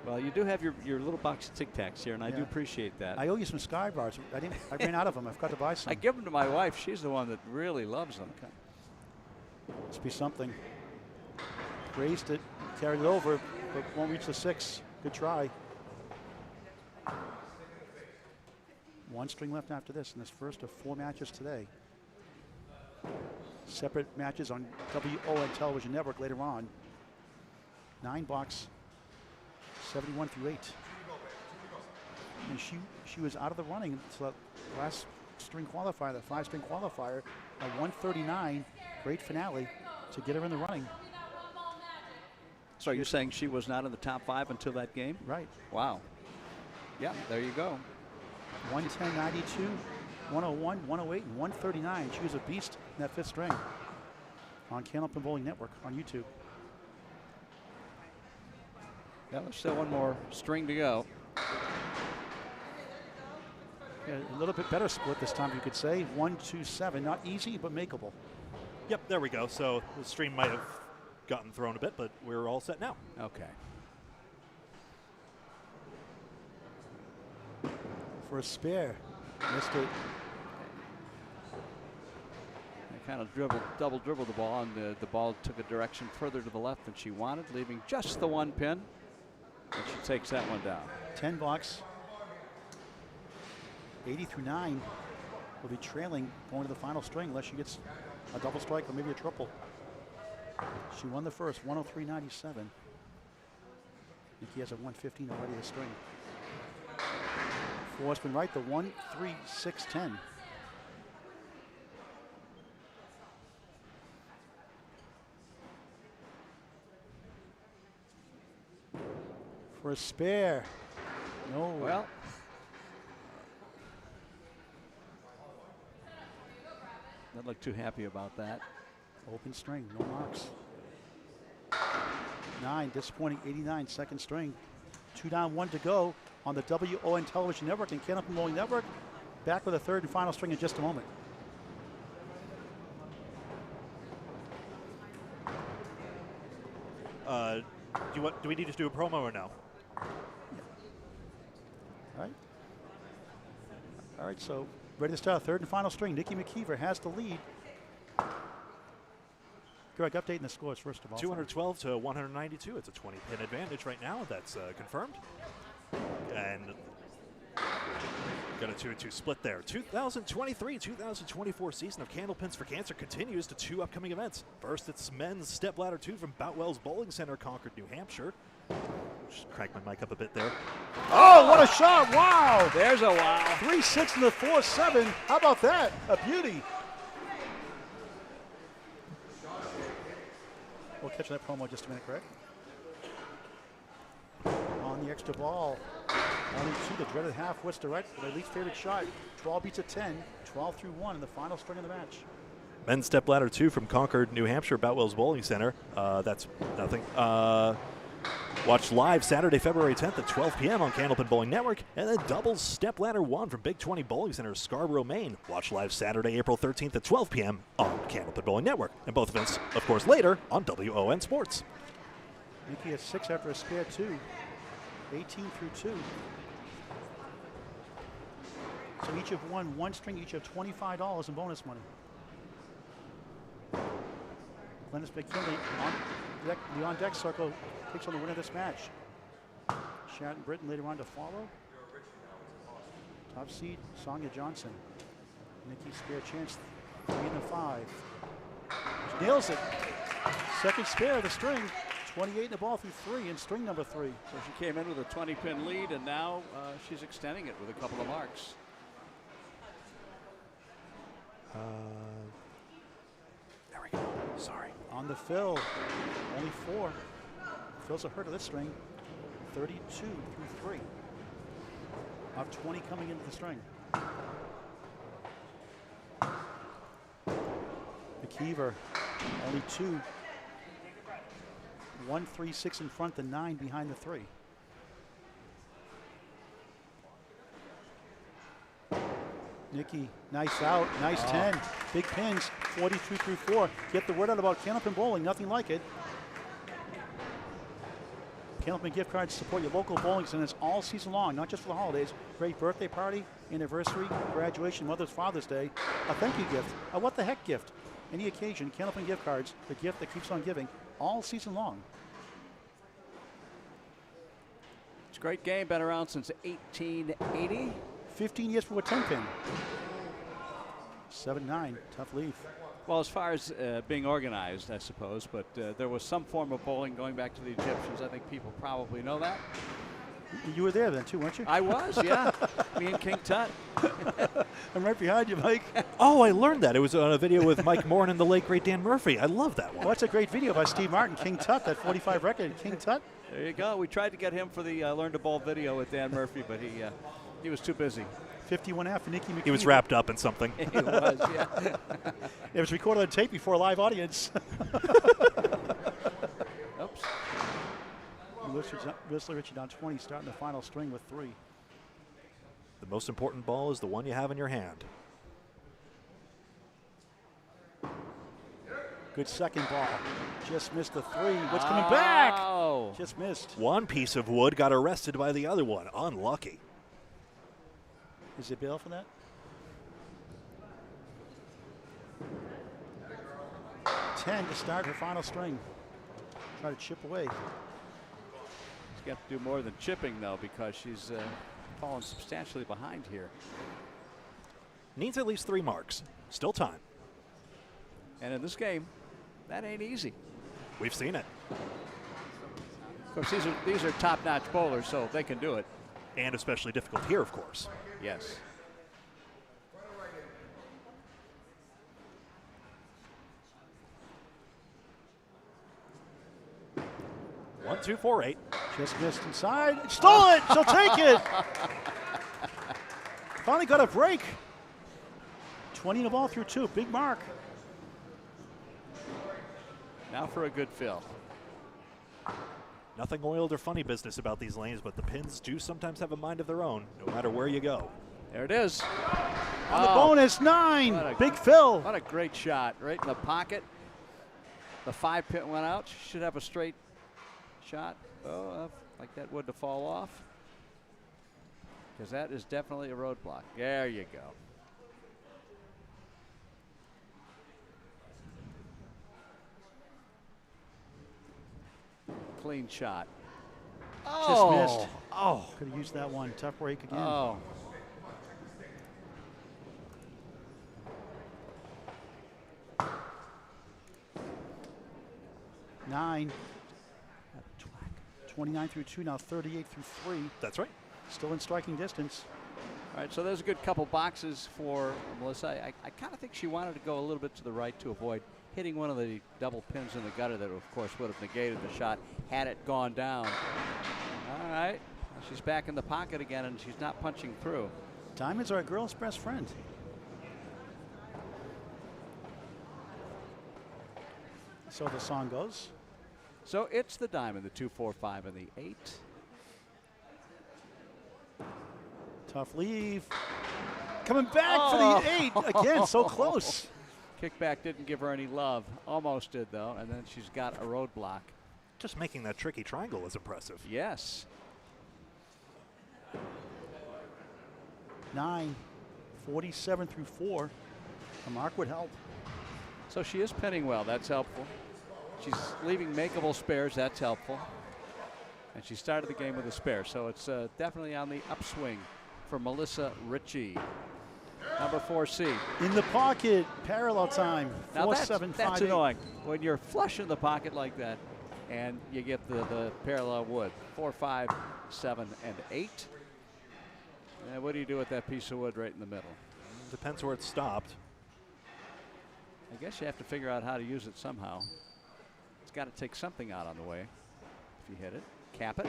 Well, you do have your little box of Tic Tacs here, and I do Yeah. appreciate that. I owe you some Sky Bars. I ran out of them. I forgot to buy some. I give them to my wife. She's the one that really loves them. Must be something. Raised it, carried it over, but won't reach the 6. Good try. 1 string left after this in this first of 4 matches today. Separate matches on WON Television Network later on. 9 box, 71 through 8. And she was out of the running until that last string qualifier, the 5-string qualifier, a 139, great finale to get her in the running. So you're saying she was not in the top 5 until that game? Right. Wow. Yeah, there you go. 110, 92, 101, 108, and 139. She was a beast in that 5th string on Candlepin Bowling Network on YouTube. Yeah, there's still one more string to go. Yeah, a little bit better split this time, you could say. 1-2-7, not easy, but makeable. Yep, there we go. So the stream might have gotten thrown a bit, but we're all set now. Okay. For a spare, missed it. They kind of double dribbled the ball, and the ball took a direction further to the left than she wanted, leaving just the 1 pin. And she takes that one down. 10 box. 80 through 9 will be trailing going to the final string unless she gets a double strike or maybe a triple. She won the first, 103.97. Nikki has a 115 already to string. Four's been right, the 1-3-6-10. For a spare. No. Well, don't look too happy about that. Open string, no marks. 9, disappointing 89, 2nd string. 2 down, 1 to go on the WON Television Network and Candlepin Bowling Network. Back with a 3rd and final string in just a moment. Do we need to do a promo or no? All right, so ready to start 3rd and final string. Nikki McKeever has the lead. Greg, updating the scores first of all. 212 to 192. It's a 20-pin advantage right now. That's confirmed. And got a 2-2 split there. 2023-2024 season of Candlepins for Cancer continues to 2 upcoming events. First, it's men's stepladder 2 from Boutwell's Bowling Center, Concord, New Hampshire. Just crank my mic up a bit there. Oh, what a shot. Wow. There's a wow. 3-6 and the 4-7. How about that? A beauty. We'll catch that promo in just a minute, correct? On the extra ball. Only 2, the dreaded half. West direct, their least favorite shot. 12 beats a 10. 12 through 1 in the final string of the match. Men's step ladder 2 from Concord, New Hampshire, Boutwell's Bowling Center. That's nothing. Watch live Saturday, February 10th at 12 p.m. on Candlepin Bowling Network. And then doubles step ladder 1 from Big 20 Bowling Center, Scarborough, Maine. Watch live Saturday, April 13th at 12 p.m. on Candlepin Bowling Network. And both events, of course, later on WON Sports. Nikki has 6 after a spare 2. 18 through 2. So each have won 1 string, each have $25 in bonus money. Glennis McKinley the on deck circle takes on the winner of this match. Shatton Britton later on to follow. Top seed, Sonia Johnson. Nikki spare chance, 3 in the 5. She nails it. Second spare of the string. 28 in the ball through 3 in string number 3. So she came in with a 20-pin lead, and now she's extending it with a couple of marks. There we go. Sorry. On the fill, only 4. Phil's a hurt of this string. 32 through 3. Of 20 coming into the string. McKeever, only 2. 1, 3, 6 in front, the 9 behind the 3. Nikki, nice out, nice 10. Big pins, 42 through 4. Get the word out about Candlepin Bowling, nothing like it. Candlepin gift cards support your local bowling centers all season long, not just for the holidays. Great birthday party, anniversary, graduation, Mother's Father's Day. A thank you gift, a what the heck gift. Any occasion, Candlepin gift cards, the gift that keeps on giving all season long. It's a great game, been around since 1880. 15 years for a 10-pin. 7-9, tough leaf. Well, as far as being organized, I suppose, but there was some form of bowling going back to the Egyptians. I think people probably know that. You were there then too, weren't you? I was, yeah. Me and King Tut. I'm right behind you, Mike. Oh, I learned that. It was on a video with Mike Morin and the late, great Dan Murphy. I love that one. Well, that's a great video by Steve Martin, King Tut, that 45 record. King Tut. There you go. We tried to get him for the Learn to Bowl video with Dan Murphy, but he was too busy. 51 for Nikki McKeever. He was wrapped up in something. He was, yeah. It was recorded on tape before a live audience. Oops. Whistler Ricci down 20, starting the final string with 3. The most important ball is the one you have in your hand. Good second ball. Just missed the 3. What's coming back? Oh. Just missed. One piece of wood got arrested by the other one. Unlucky. Is it bail for that? 10 to start her final string. Try to chip away. She's got to do more than chipping, though, because she's fallen substantially behind here. Needs at least 3 marks. Still time. And in this game, that ain't easy. We've seen it. Of course, these are top-notch bowlers, so they can do it. And especially difficult here, of course. Yes. One, 2, 4, 8. Just missed inside. Stole it. She'll take it. Finally got a break. 20 in the ball through 2. Big mark. Now for a good fill. Nothing oiled or funny business about these lanes, but the pins do sometimes have a mind of their own, no matter where you go. There it is. On the bonus, 9. Big fill. What a great shot. Right in the pocket. The 5-pin went out. She should have a straight shot. Oh, like that wood to fall off. Because that is definitely a roadblock. There you go. Clean shot. Just missed. Oh. Could have used that one. Tough break again. Oh. Nine. 29 through 2, now 38 through 3. That's right. Still in striking distance. All right, so there's a good couple boxes for Melissa. I kind of think she wanted to go a little bit to the right to avoid hitting one of the double pins in the gutter that, of course, would have negated the shot had it gone down. All right. She's back in the pocket again, and she's not punching through. Diamonds are a girl's best friend. So the song goes. So it's the diamond, the 2-4-5 and the 8. Tough leave. Coming back for the 8. Again, so close. Kickback didn't give her any love. Almost did, though, and then she's got a roadblock. Just making that tricky triangle is impressive. Yes. 9, 47 through 4. A mark would help. So she is pinning well. That's helpful. She's leaving makeable spares. That's helpful. And she started the game with a spare. So it's definitely on the upswing for Melissa Ricci. Number 4C. In the pocket, parallel time. Now 4, that's 7, 5, that's 8. annoying when you're flush in the pocket like that and you get the parallel wood. 4, 5, 7, and 8. And what do you do with that piece of wood right in the middle? Depends where it stopped. I guess you have to figure out how to use it somehow. It's got to take something out on the way. If you hit it, cap it.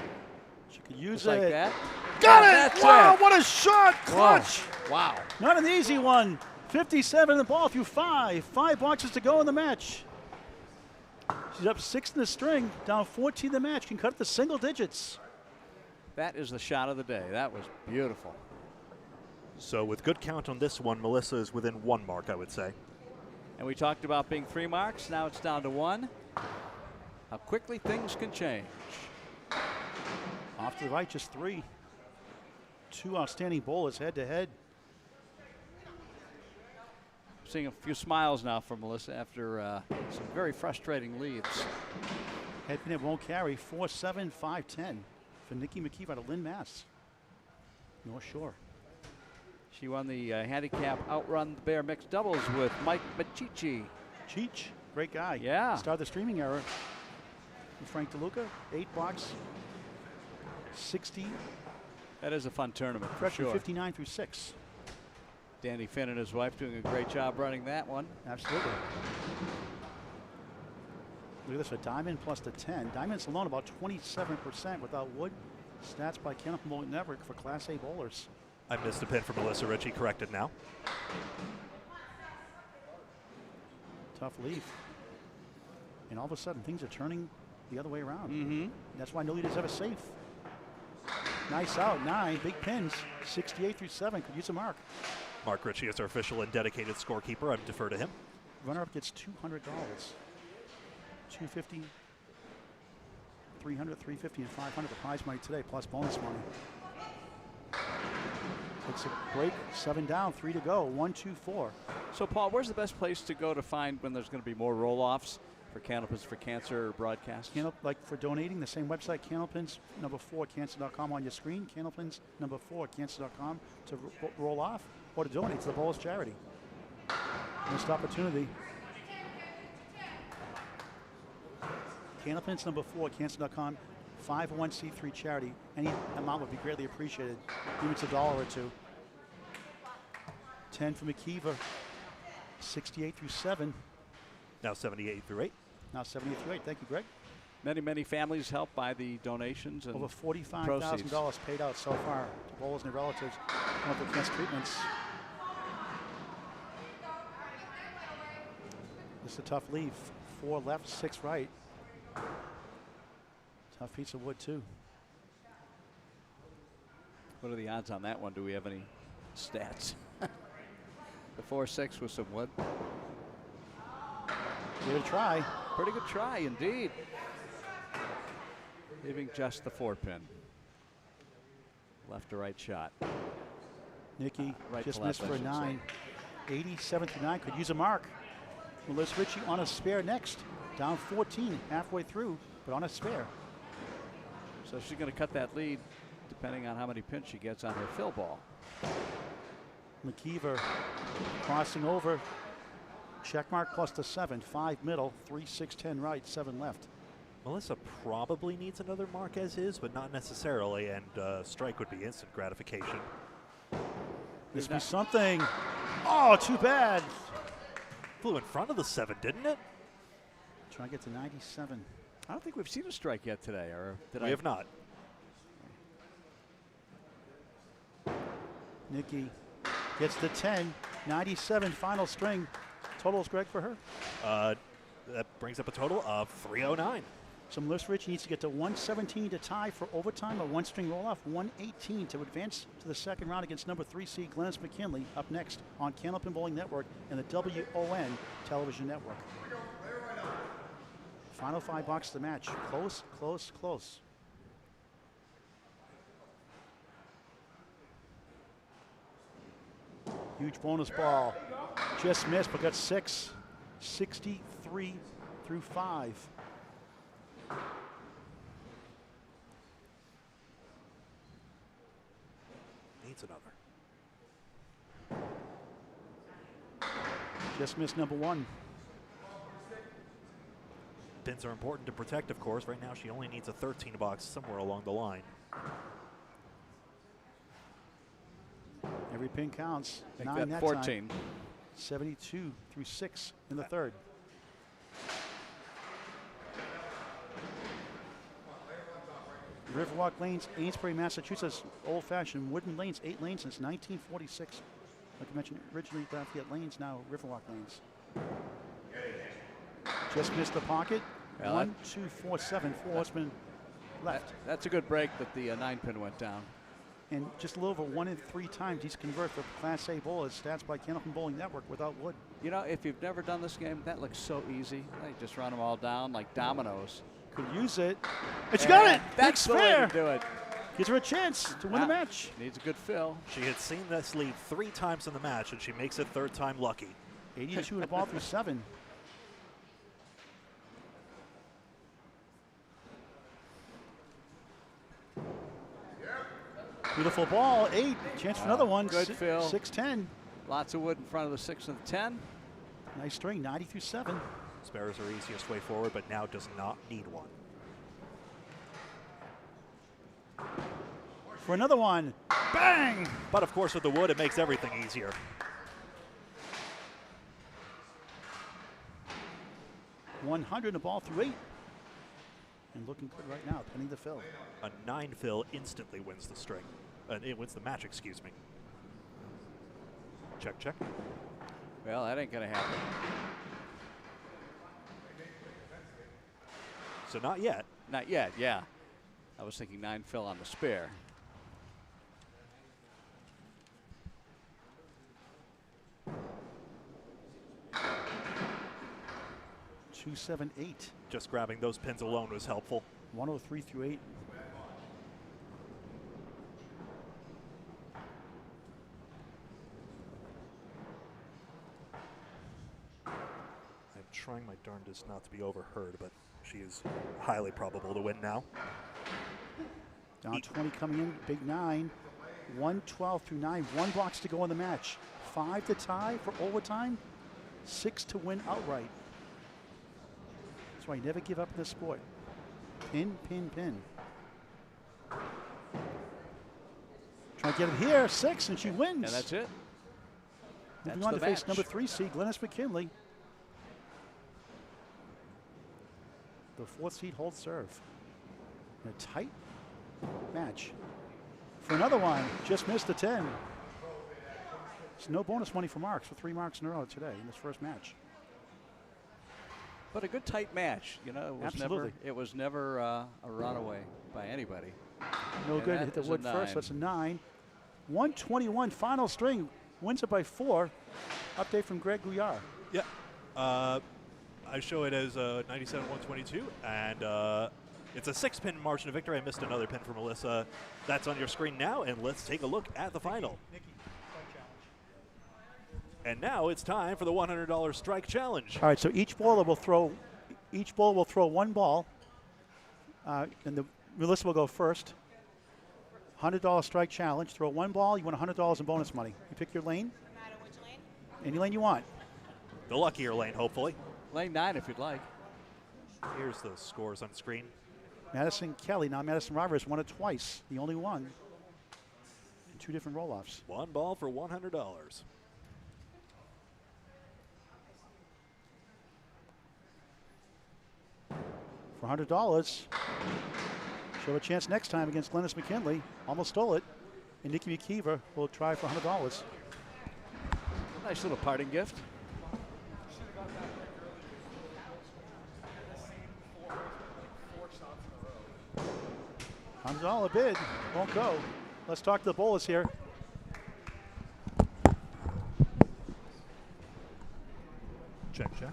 She could use Just like it. that. Got And it! that's Wow, it. what a shot! Clutch! Whoa. Wow. Not an easy one. 57 in the ball through 5. 5 boxes to go in the match. She's up 6 in the string, down 14 in the match. Can cut it to single digits. That is the shot of the day. That was beautiful. So with good count on this one, Melissa is within 1 mark, I would say. And we talked about being 3 marks. Now it's down to 1. How quickly things can change. Off to the right, just 3. 2 outstanding bowlers head to head. Seeing a few smiles now from Melissa after some very frustrating leads. Head pin it won't carry. 4, 7, 5, 10 for Nikki McKeever out of Lynn, Mass. North Shore. She won the handicap outrun the bear mixed doubles with Mike Machichi. Cheech, great guy. Yeah. Started the streaming era. And Frank DeLuca, 8 box, 60, That is a fun tournament for freshman sure. 59 through 6. Danny Finn and his wife doing a great job running that one. Absolutely. Look at this, a diamond plus the 10. Diamonds alone about 27% without wood. Stats by Kenneth Morin Network for Class A bowlers. I missed a pin for Melissa Ricci, corrected now. Tough leaf. And all of a sudden, things are turning the other way around. Mm-hmm. That's why no lead is ever safe. Nice out, 9, big pins, 68 through 7, could use a mark. Mark Ricci is our official and dedicated scorekeeper. I defer to him. Runner-up gets $200. 250, 300, 350, and 500 the prize money today, plus bonus money. Takes a break, 7 down, 3 to go, 1, 2, 4. So, Paul, where's the best place to go to find when there's going to be more roll-offs for Candlepins for Cancer broadcasts? Like for donating, the same website, Candlepins, number 4, cancer.com on your screen, Candlepins, number 4, cancer.com to roll off or to donate to the Bowls charity. Missed opportunity. Candlepins, number 4, cancer.com, 501c3 charity. Any amount would be greatly appreciated, even it's $1 or 2. 10 for McKeever, 68 through 7. Now 78 through 8. Now 78 through 8. Thank you, Greg. Many, many families helped by the donations and Over $45,000 paid out so far to bowlers and their relatives come up with cancer treatments. This is a tough leave. 4 left, 6 right. Tough piece of wood, too. What are the odds on that one? Do we have any stats? The 4-6 with some wood. Give it a try. Pretty good try indeed. Leaving just the 4-pin. Left to right shot. Nikki Right just to left, missed for I a should 9. 87 through 9 could use a mark. Melissa Ricci on a spare next. Down 14 halfway through, but on a spare. So she's going to cut that lead depending on how many pins she gets on her fill ball. McKeever crossing over. Check mark plus the 7. 5 middle, 3, 6, 10 right, 7 left. Melissa probably needs another mark as is, but not necessarily, and strike would be instant gratification. This be something. Oh, too bad. Flew in front of the 7, didn't it? Trying to get to 97. I don't think we've seen a strike yet today, or did We I? have not. Nikki gets the 10. 97 final string. Totals, Greg, for her? That brings up a total of 309. So Melissa Ricci needs to get to 117 to tie for overtime, a one-string roll-off, 118 to advance to the second round against number 3 seed Glennis McKinley, up next on Candlepin Bowling Network and the WON Television Network. Final 5 boxes of the match. Close, close, close. Huge bonus ball. Just missed, but got 6. 63 through 5. Needs another. Just missed number 1. Pins are important to protect, of course. Right now, she only needs a 13 box somewhere along the line. Every pin counts. Make 9 that that 14. time. 72 through 6 in the third. Riverwalk Lanes, Amesbury, Massachusetts. Old-fashioned wooden lanes, 8 lanes since 1946. Like I mentioned, originally Lafayette Lanes, now Riverwalk Lanes. Just missed the pocket. Well, 1, 2, 4, 7. 4 horsemen left. That's a good break that the 9-pin went down. And just a little over 1 in 3 times he's convert for Class A bowlers. Stats by Candlepin Bowling Network without wood. You know, if you've never done this game, that looks so easy. They just run them all down like dominoes. Could use it. And she got it! That's Big the way spare! to do it. Gives her a chance to win the match. Needs a good fill. She had seen this lead 3 times in the match, and she makes it 3rd time lucky. 82 to ball through 7. Beautiful ball, 8. Chance for another one. Good fill. 6-10. Lots of wood in front of the 6 and the 10. Nice string, 90 through 7. Spares are easiest way forward, but now does not need one. For another one. Bang! But of course, with the wood, it makes everything easier. $100 the ball through 8. And looking good right now, penny the fill. A 9 fill instantly wins the string. It wins the match, excuse me. Check, check. Well, that ain't going to happen. So not yet. Not yet, yeah. I was thinking 9 fill on the spare. Two, 7, 8. Just grabbing those pins alone was helpful. 103 through 8. I'm trying my darndest not to be overheard, but she is highly probable to win now. Down 20 coming in, big 9. 112 through 9. 1 box to go in the match. 5 to tie for overtime. 6 to win outright. That's why you never give up in this sport. Pin, pin, pin. Try to get it here. 6, and she wins. And that's it. Moving That's on the to face match. number 3 seed, Glennis McKinley. The 4th seed holds serve. In a tight match. For another one, just missed the 10. There's no bonus money for marks for 3 marks in a row today in this first match. But a good tight match. You know, Absolutely. it was never a runaway by anybody. No And good. that Hit the is a wood 9. first. That's a 9. 121 final string. Wins it by 4. Update from Greg Gouillart. Yeah. I show it as 97-122, and it's a 6-pin margin of victory. I missed another pin for Melissa. That's on your screen now, and let's take a look at the final. And now it's time for the $100 strike challenge. All right, so each bowler will throw 1 ball, and Melissa will go first. $100 strike challenge. Throw 1 ball, you win $100 in bonus money. You pick your lane. No matter which lane. Any lane you want. The luckier lane, hopefully. Lane 9 if you'd like. Here's the scores on screen. Madison Kelly, now Madison Roberts, won it twice. The only one. 2 different roll-offs. 1 ball for $100. for $100. She'll have a chance next time against Glennis McKinley. Almost stole it. And Nikki McKeever will try for $100. Nice little parting gift. $100 bid. Won't go. Let's talk to the bowlers here. Check, check.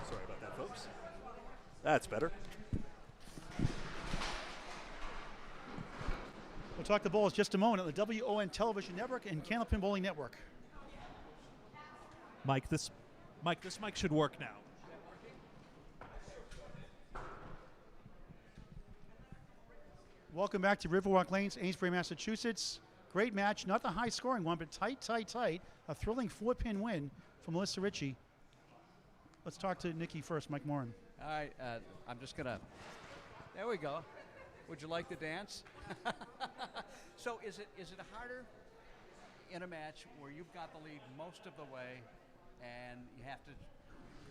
Sorry about that, folks. That's better. We'll talk to the bowlers just a moment on the WON Television Network and Candlepin Bowling Network. Mike, this mic should work now. Welcome back to Riverwalk Lanes, Amesbury, Massachusetts. Great match, not the high-scoring one, but tight, tight, tight. A thrilling 4-pin win for Melissa Ricci. Let's talk to Nikki first, Mike Morin. All right, I'm just gonna. There we go. Would you like to dance? So is it harder in a match where you've got the lead most of the way, and you have to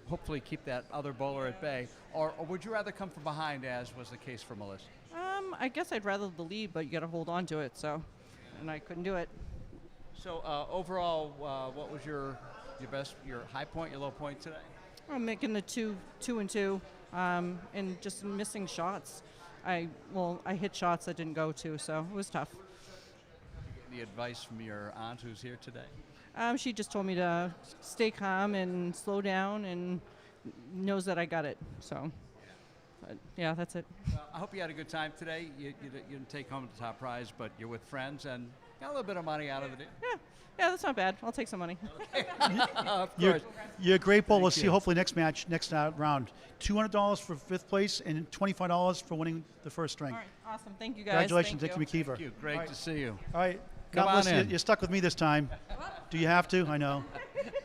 hopefully keep that other bowler at bay, or would you rather come from behind, as was the case for Melissa? I guess I'd rather the lead, but you got to hold on to it. So, and I couldn't do it. So overall, what was your high point, your low point today? I'm making the two and two, and just missing shots. I hit shots that didn't go to, so it was tough. Did you get any advice from your aunt who's here today? She just told me to stay calm and slow down, and knows that I got it. So, but yeah, that's it. Well, I hope you had a good time today. You didn't take home the top prize, but you're with friends and got a little bit of money out of it. Yeah, that's not bad. I'll take some money. Of You're, course. you're a great bowler. We'll Thank see you. hopefully next round. $200 for 5th place and $25 for winning the first string. All right, awesome. Thank you guys. Congratulations, Thank Nikki you. McKeever. Thank you. Great to see you. All right. Come now, on Melissa, in. you're stuck with me this time. Do you have to? I know.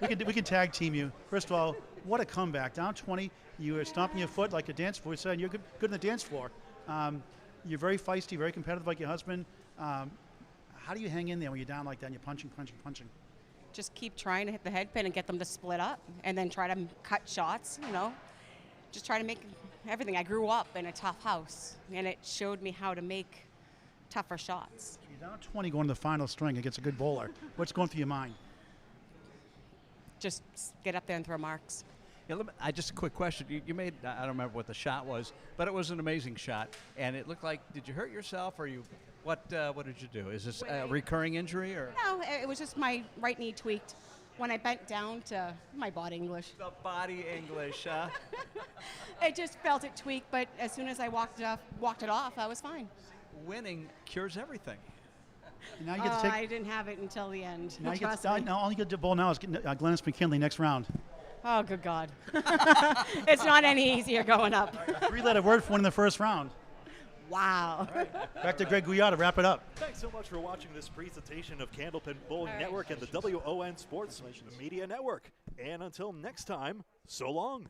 We can tag team you. First of all, what a comeback. Down 20. You were stomping your foot like a dance floor. You said you're good in the dance floor. You're very feisty, very competitive like your husband. How do you hang in there when you're down like that and you're punching? Just keep trying to hit the head pin and get them to split up, and then try to cut shots, Just try to make everything. I grew up in a tough house, and it showed me how to make tougher shots. You're down 20 going to the final string against a good bowler. What's going through your mind? Just get up there and throw marks. Yeah, just a quick question. You made, I don't remember what the shot was, but it was an amazing shot. And it looked like, did you hurt yourself, or what did you do? Is this a recurring injury, or? No, it was just my right knee tweaked when I bent down to my body English. The body English, huh? I just felt it tweak, but as soon as I walked it off, I was fine. Winning cures everything. Now you get to I didn't have it until the end. Now you get Trust to, me. now all you get to bowl now is Glennis McKinley next round. Oh, good God. It's not any easier going up. 3-letter word for winning the first round. Wow. Back to Greg Gouillart to wrap it up. Thanks so much for watching this presentation of Candlepin Bowling All right. Network and the WON Sports Media Network. And until next time, so long.